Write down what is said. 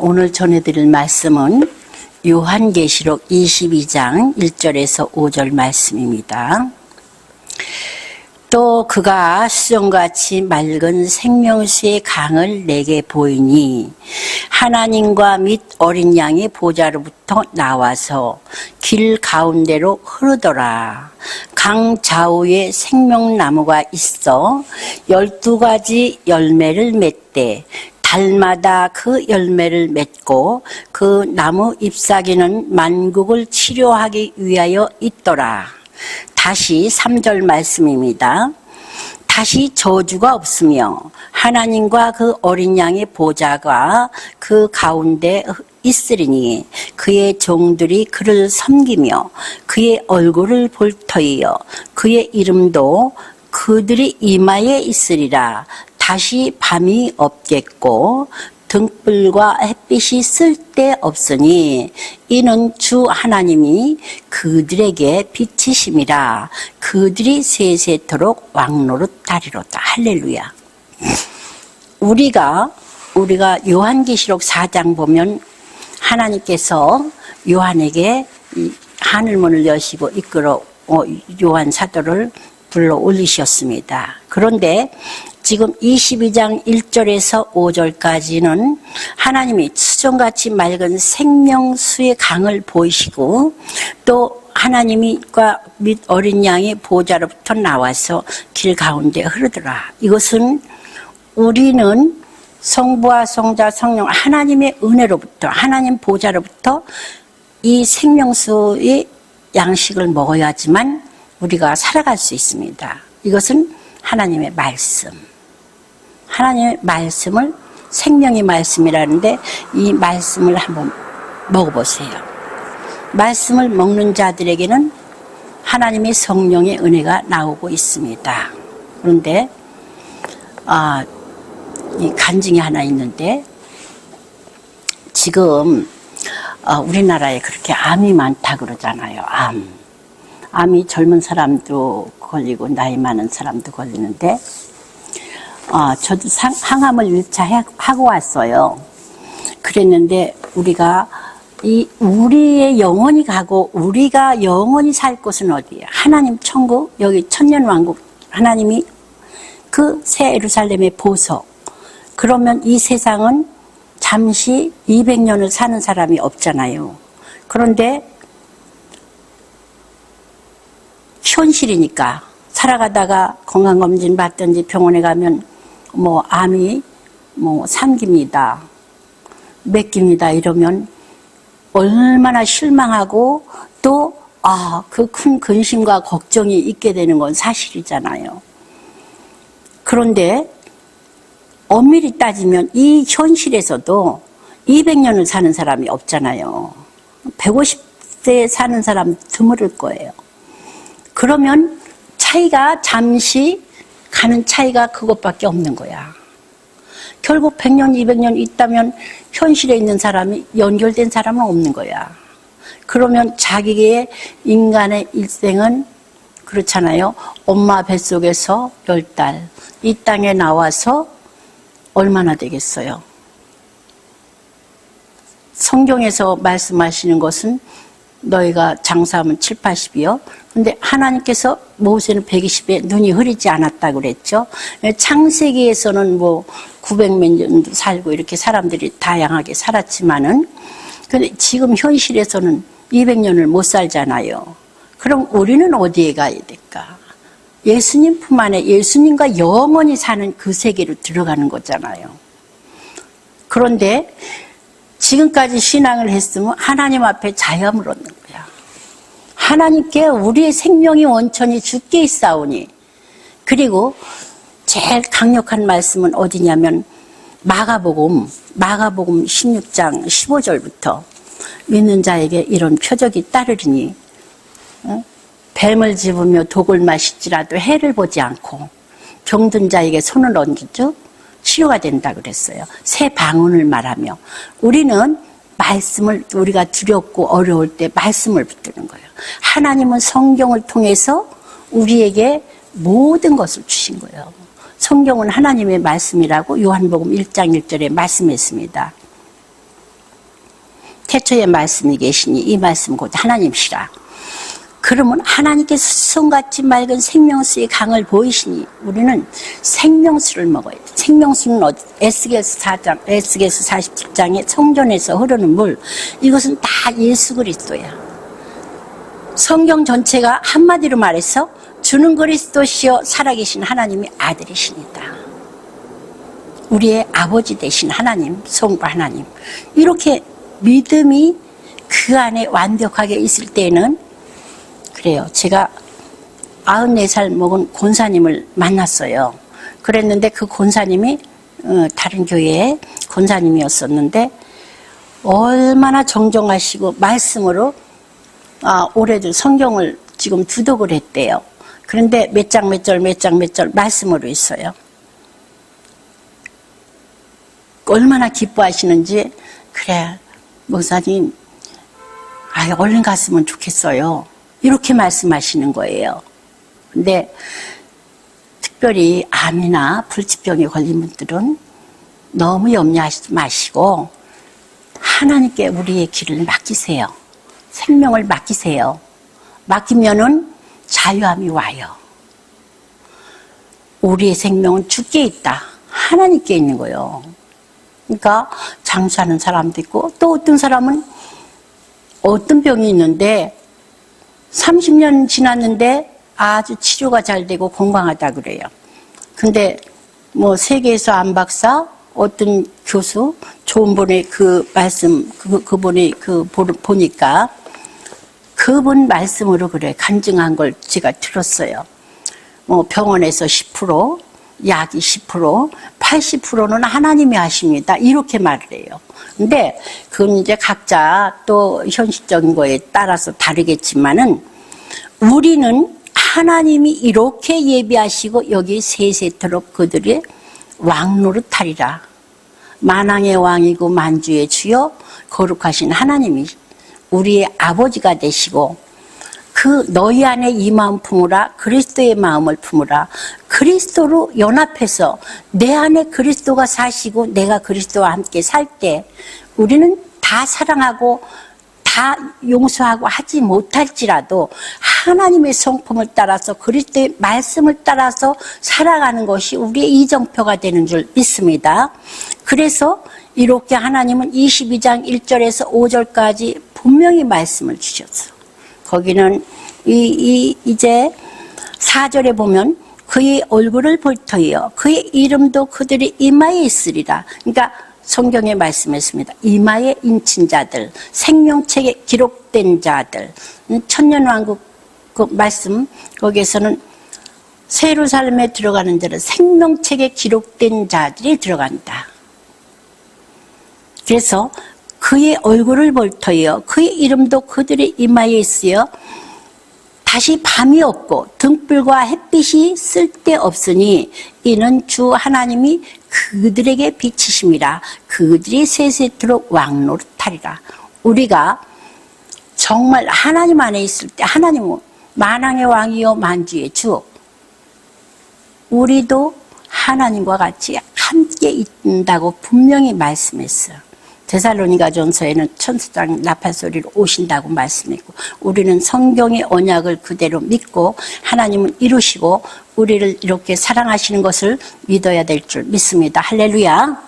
오늘 전해드릴 말씀은 요한계시록 22장 1절에서 5절 말씀입니다. 또 그가 수정같이 맑은 생명수의 강을 내게 보이니 하나님과 및 어린 양의 보좌로부터 나와서 길 가운데로 흐르더라. 강 좌우에 생명나무가 있어 12가지 열매를 맺되 달마다 그 열매를 맺고 그 나무 잎사귀는 만국을 치료하기 위하여 있더라. 다시 3절 말씀입니다. 다시 저주가 없으며 하나님과 그 어린 양의 보좌가 그 가운데 있으리니 그의 종들이 그를 섬기며 그의 얼굴을 볼 터이요 그의 이름도 그들이 이마에 있으리라. 다시 밤이 없겠고 등불과 햇빛이 쓸데없으니 이는 주 하나님이 그들에게 빛이심이라. 그들이 세세토록 왕노릇하리로다. 할렐루야. 우리가 요한계시록 4장 보면 하나님께서 요한에게 하늘문을 여시고 이끌어 요한 사도를 불러 올리셨습니다. 그런데 지금 22장 1절에서 5절까지는 하나님이 수정같이 맑은 생명수의 강을 보이시고 또 하나님과 및 어린 양의 보좌로부터 나와서 길 가운데 흐르더라. 이것은 우리는 성부와 성자 성령 하나님의 은혜로부터 하나님 보좌로부터 이 생명수의 양식을 먹어야지만 우리가 살아갈 수 있습니다. 이것은 하나님의 말씀. 하나님의 말씀을 생명의 말씀이라는데 이 말씀을 한번 먹어보세요. 말씀을 먹는 자들에게는 하나님의 성령의 은혜가 나오고 있습니다. 그런데 이 간증이 하나 있는데 지금 우리나라에 그렇게 암이 많다 그러잖아요. 암이 젊은 사람도 걸리고 나이 많은 사람도 걸리는데 저도 항암을 1차 하고 왔어요. 그랬는데 우리의 영혼이 가고 우리가 영원히 살 곳은 어디예요? 하나님 천국, 여기 천년왕국, 하나님이 그 새 예루살렘의 보석. 그러면 이 세상은 잠시 200년을 사는 사람이 없잖아요. 그런데 현실이니까 살아가다가 건강검진 받든지 병원에 가면 암이 3기입니다. 몇 기입니다. 이러면 얼마나 실망하고 또 그 큰 근심과 걱정이 있게 되는 건 사실이잖아요. 그런데 엄밀히 따지면 이 현실에서도 200년을 사는 사람이 없잖아요. 150세 사는 사람 드물을 거예요. 그러면 차이가 잠시 가는 차이가 그것밖에 없는 거야. 결국 100년, 200년 있다면 현실에 있는 사람이 연결된 사람은 없는 거야. 그러면 자기의 인간의 일생은 그렇잖아요. 엄마 뱃속에서 10달, 이 땅에 나와서 얼마나 되겠어요? 성경에서 말씀하시는 것은 너희가 장사하면 7, 80이요. 근데 하나님께서 모세는 120에 눈이 흐리지 않았다고 그랬죠. 창세기에서는 900몇 년도 살고 이렇게 사람들이 다양하게 살았지만은 근데 지금 현실에서는 200년을 못 살잖아요. 그럼 우리는 어디에 가야 될까? 예수님 품 안에 예수님과 영원히 사는 그 세계로 들어가는 거잖아요. 그런데 지금까지 신앙을 했으면 하나님 앞에 자유함을 얻는 거야. 하나님께 우리의 생명의 원천이 주께 있사오니. 그리고 제일 강력한 말씀은 어디냐면 마가복음 16장 15절부터 믿는 자에게 이런 표적이 따르리니 뱀을 집으며 독을 마실지라도 해를 보지 않고 병든 자에게 손을 얹죠. 치료가 된다 그랬어요. 새 방언을 말하며 우리는 말씀을 우리가 두렵고 어려울 때 말씀을 붙드는 거예요. 하나님은 성경을 통해서 우리에게 모든 것을 주신 거예요. 성경은 하나님의 말씀이라고 요한복음 1장 1절에 말씀했습니다. 태초에 말씀이 계시니 이 말씀 곧 하나님이시라. 그러면 하나님께서 수송같이 맑은 생명수의 강을 보이시니 우리는 생명수를 먹어야 돼. 생명수는 에스겔서 4장, 에스겔서 47장에 성전에서 흐르는 물. 이것은 다 예수 그리스도야. 성경 전체가 한마디로 말해서 주는 그리스도시여 살아계신 하나님이 아들이십니다. 우리의 아버지 되신 하나님, 성부 하나님. 이렇게 믿음이 그 안에 완벽하게 있을 때는 그래요. 제가 94살 먹은 권사님을 만났어요. 그랬는데 그 권사님이 다른 교회의 권사님이었었는데 얼마나 정정하시고 말씀으로 올해도 성경을 지금 주독을 했대요. 그런데 몇 장 몇 절 말씀으로 있어요. 얼마나 기뻐하시는지 그래 목사님 얼른 갔으면 좋겠어요. 이렇게 말씀하시는 거예요. 근데 특별히 암이나 불치병에 걸린 분들은 너무 염려하지 마시고 하나님께 우리의 길을 맡기세요. 생명을 맡기세요. 맡기면은 자유함이 와요. 우리의 생명은 주께 있다. 하나님께 있는 거예요. 그러니까 장수하는 사람도 있고 또 어떤 사람은 어떤 병이 있는데 30년 지났는데 아주 치료가 잘 되고 건강하다 그래요. 근데 뭐 세계에서 안박사 어떤 교수 좋은 분의 그 말씀 그분이 보니까 그분 말씀으로 그래 간증한 걸 제가 들었어요. 뭐 병원에서 10%, 약이 10%, 80%는 하나님이 하십니다. 이렇게 말을 해요. 근데 그건 이제 각자 또 현실적인 거에 따라서 다르겠지만은 우리는 하나님이 이렇게 예비하시고 여기 세세토록 그들의 왕노릇하리라. 만왕의 왕이고 만주의 주여 거룩하신 하나님이 우리의 아버지가 되시고 그 너희 안에 이 마음 품으라. 그리스도의 마음을 품으라. 그리스도로 연합해서 내 안에 그리스도가 사시고 내가 그리스도와 함께 살 때 우리는 다 사랑하고 다 용서하고 하지 못할지라도 하나님의 성품을 따라서 그리스도의 말씀을 따라서 살아가는 것이 우리의 이정표가 되는 줄 믿습니다. 그래서 이렇게 하나님은 22장 1절에서 5절까지 분명히 말씀을 주셨어. 거기는 이제 4절에 보면 그의 얼굴을 볼 터이요 그의 이름도 그들의 이마에 있으리라. 그러니까 성경에 말씀했습니다. 이마에 인친 자들, 생명책에 기록된 자들. 천년왕국 그 말씀 거기에서는 새 예루살렘에 들어가는 자는 생명책에 기록된 자들이 들어간다. 그래서 그의 얼굴을 볼 터이요 그의 이름도 그들의 이마에 있으여 다시 밤이 없고 등불과 햇빛이 쓸데없으니 이는 주 하나님이 그들에게 빛이심이라. 그들이 세세토록 왕노릇하리라. 우리가 정말 하나님 안에 있을 때 하나님은 만왕의 왕이요 만주의 주. 우리도 하나님과 같이 함께 있다고 분명히 말씀했어요. 데살로니가전서에는 천사장 나팔소리로 오신다고 말씀했고 우리는 성경의 언약을 그대로 믿고 하나님은 이루시고 우리를 이렇게 사랑하시는 것을 믿어야 될 줄 믿습니다. 할렐루야.